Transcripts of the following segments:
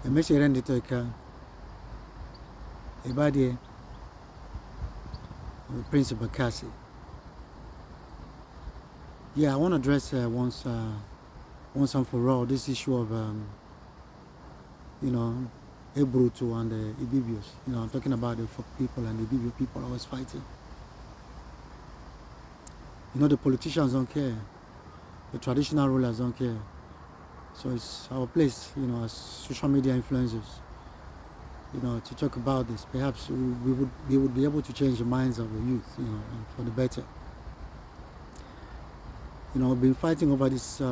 Emeshi rendi toika. Ebadi Principal Cassie. Yeah, I want to address once and for all this issue of Ebruto and the Ibibios. I'm talking about the people and the Ibibio people always fighting. The politicians don't care. The traditional rulers don't care. So it's our place, as social media influencers, to talk about this. Perhaps we would be able to change the minds of the youth, for the better. We've been fighting over this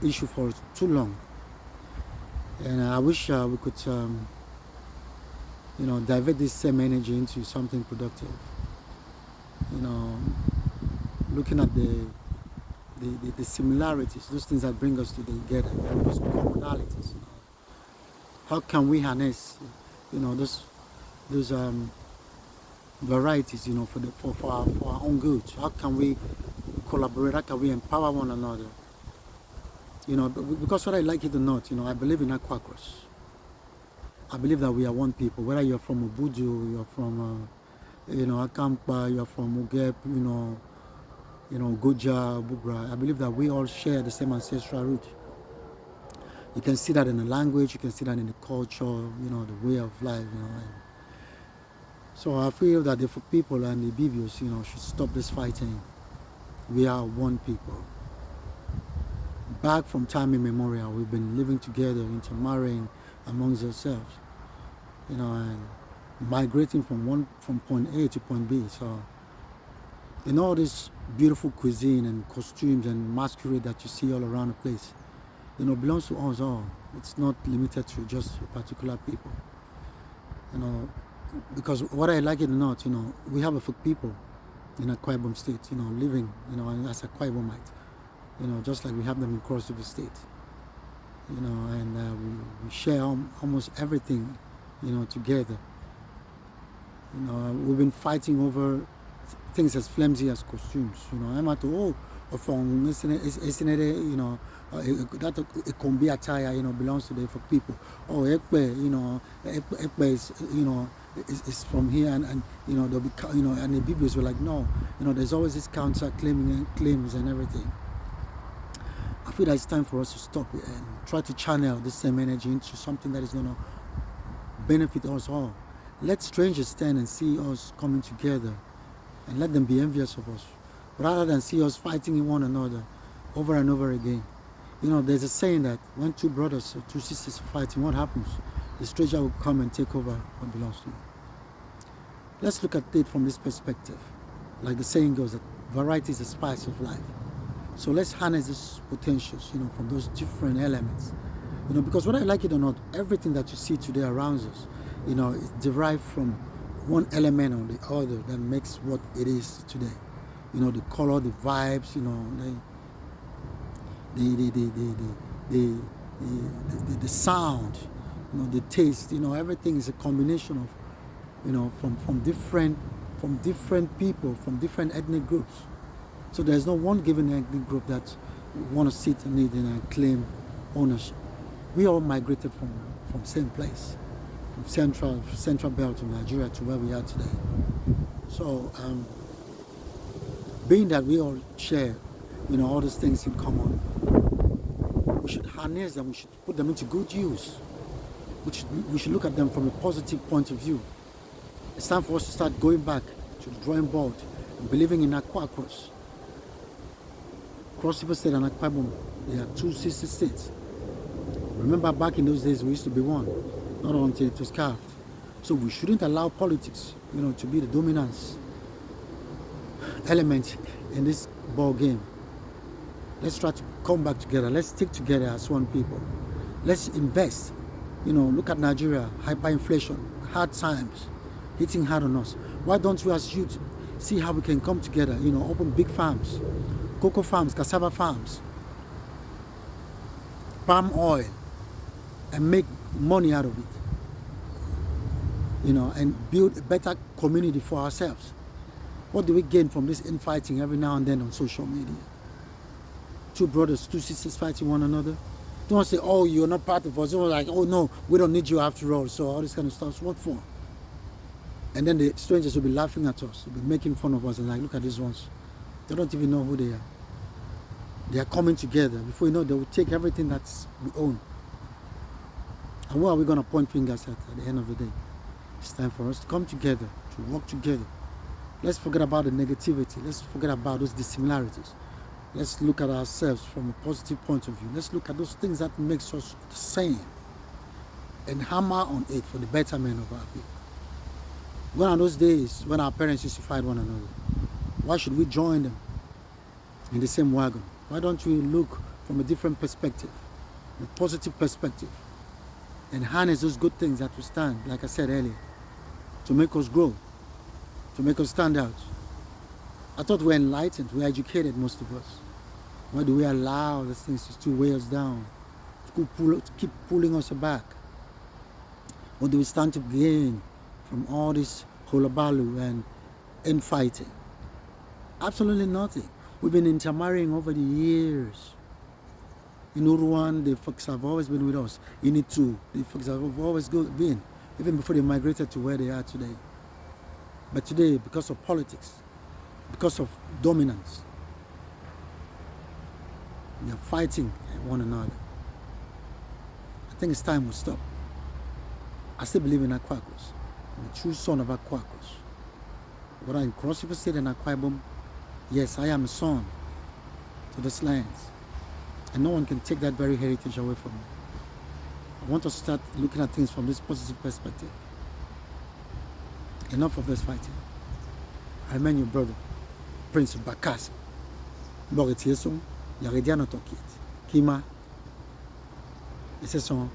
issue for too long. And I wish we could, divert this same energy into something productive. Looking at the similarities, those things that bring us together, those commonalities. How can we harness, those varieties, for our own good? How can we collaborate? How can we empower one another? Because whether I like it or not, I believe in Aquacross. I believe that we are one people. Whether you're from Obudu, you're from, Akampa, you're from Ugep, Goja, Bugra. I believe that we all share the same ancestral root. You can see that in the language, you can see that in the culture, the way of life, So I feel that the people and the Ibibios, should stop this fighting. We are one people. Back from time immemorial, we've been living together, intermarrying amongst ourselves, and migrating from point A to point B. So, all this beautiful cuisine and costumes and masquerade that you see all around the place, belongs to us all. It's not limited to just particular people. Because whether I like it or not, we have a people in Akwa Ibom State, living, as Akwa Ibomite, just like we have them in Cross River State, and we share almost everything, together. We've been fighting over things as flimsy as costumes, I'm at from that it can be attire, belongs to the for people. Ekpe, Ekpe is, is from here, and they'll be, and the Biblios were like, no, there's always this counter claims and everything. I feel that it's time for us to stop it and try to channel this same energy into something that is going to benefit us all. Let strangers stand and see us coming together, and let them be envious of us, rather than see us fighting one another over and over again. There's a saying that when two brothers or two sisters are fighting, what happens? The stranger will come and take over what belongs to you. Let's look at it from this perspective. Like the saying goes, that variety is the spice of life. So let's harness these potentials, from those different elements. Because whether I like it or not, everything that you see today around us, is derived from one element or the other that makes what it is today. The color, the vibes, the sound, the taste, everything is a combination of, from different people, from different ethnic groups. So there's no one given ethnic group that want to sit and eat and claim ownership. We all migrated from same place, from central belt of Nigeria to where we are today. So being that we all share, all these things in common, we should harness them, we should put them into good use. We should look at them from a positive point of view. It's time for us to start going back to the drawing board and believing in Aquacross. Cross River State and Akwa Ibom, they are two sister states. Remember, back in those days, we used to be one, not until it was carved. So we shouldn't allow politics, to be the dominance element in this ball game. Let's try to come back together. Let's stick together as one people. Let's invest. Look at Nigeria, hyperinflation, hard times, hitting hard on us. Why don't we as youth see how we can come together, open big farms, cocoa farms, cassava farms, palm oil, and make money out of it, and build a better community for ourselves. What do we gain from this infighting every now and then on social media? Two brothers, two sisters fighting one another. Don't say, oh, you're not part of us. Don't like, oh no, we don't need you after all. So all this kind of stuff, what for? And then the strangers will be laughing at us, will be making fun of us and like, look at these ones. They don't even know who they are. They are coming together. Before you know, they will take everything that we own. And what are we going to point fingers at the end of the day? It's time for us to come together, to work together. Let's forget about the negativity. Let's forget about those dissimilarities. Let's look at ourselves from a positive point of view. Let's look at those things that makes us the same and hammer on it for the betterment of our people. Gone are those days when our parents used to fight one another. Why should we join them in the same wagon? Why don't we look from a different perspective, a positive perspective, and harness those good things that we stand, like I said earlier, to make us grow, to make us stand out. I thought we're enlightened, we're educated, most of us. Why do we allow these things to weigh us down, to keep pulling us back? What do we stand to gain from all this hullabaloo and infighting? Absolutely nothing. We've been intermarrying over the years. In Uruan, the folks have always been with us. In Itu, the folks have always been, even before they migrated to where they are today. But today, because of politics, because of dominance, we are fighting one another. I think it's time we stop. I still believe in Aquacos. I'm a true son of Aquacos. Whether in Cross River State and Akwa Ibom, yes, I am a son to this land. And no one can take that very heritage away from me. I want to start looking at things from this positive perspective. Enough of this fighting. I remain your brother, Prince Bakas. Boretiesum, Yarediano Tokiet. Kima, et c'est son